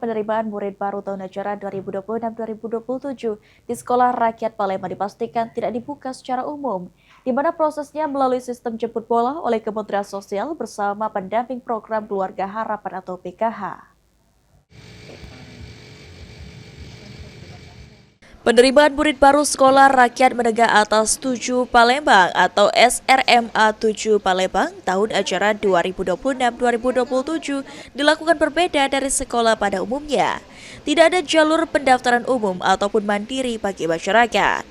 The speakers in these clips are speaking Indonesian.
penerimaan murid baru tahun ajaran 2026-2027 di Sekolah Rakyat Palembang dipastikan tidak dibuka secara umum, di mana prosesnya melalui sistem jemput bola oleh Kementerian Sosial bersama pendamping program Keluarga Harapan atau PKH. Penerimaan murid baru Sekolah Rakyat Menengah Atas 7 Palembang atau SRMA 7 Palembang tahun ajaran 2026-2027 dilakukan berbeda dari sekolah pada umumnya. Tidak ada jalur pendaftaran umum ataupun mandiri bagi masyarakat.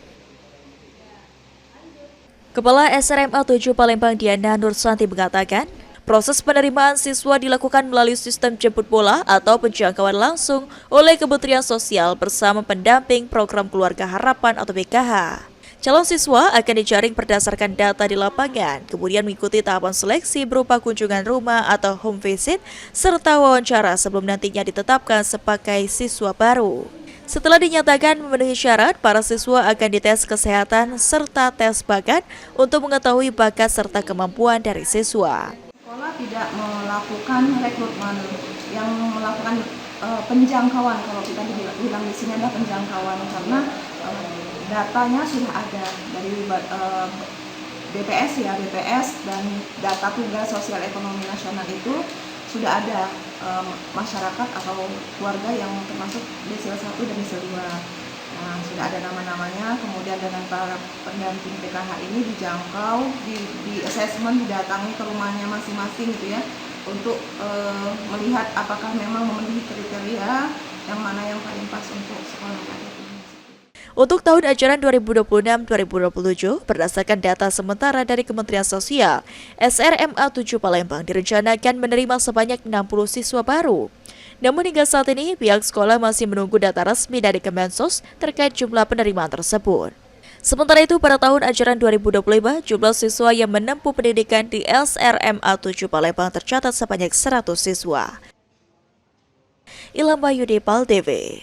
Kepala SRMA 7 Palembang Diana Nursanti mengatakan, proses penerimaan siswa dilakukan melalui sistem jemput bola atau penjangkauan langsung oleh Kementerian Sosial bersama pendamping program Keluarga Harapan atau PKH. Calon siswa akan dijaring berdasarkan data di lapangan, kemudian mengikuti tahapan seleksi berupa kunjungan rumah atau home visit, serta wawancara sebelum nantinya ditetapkan sebagai siswa baru. Setelah dinyatakan memenuhi syarat, para siswa akan dites kesehatan serta tes bakat untuk mengetahui bakat serta kemampuan dari siswa. Sekolah tidak melakukan rekrutmen, yang melakukan penjangkauan. Kalau kita bilang di sini adalah penjangkauan karena datanya sudah ada dari BPS dan data tugas sosial ekonomi nasional itu sudah ada masyarakat atau keluarga yang termasuk desil 1 dan desil 2. Nah, sudah ada nama-namanya, kemudian dengan para pendamping PKH ini dijangkau, di assessment, didatangi ke rumahnya masing-masing gitu ya, untuk melihat apakah memang memenuhi kriteria yang mana yang paling pas untuk sekolah tadi. Untuk tahun ajaran 2026-2027, berdasarkan data sementara dari Kementerian Sosial, SRMA 7 Palembang direncanakan menerima sebanyak 60 siswa baru. Namun hingga saat ini, pihak sekolah masih menunggu data resmi dari Kemensos terkait jumlah penerimaan tersebut. Sementara itu, pada tahun ajaran 2025, jumlah siswa yang menempuh pendidikan di SRMA 7 Palembang tercatat sebanyak 100 siswa. Ilham Wahyudi, PAL TV.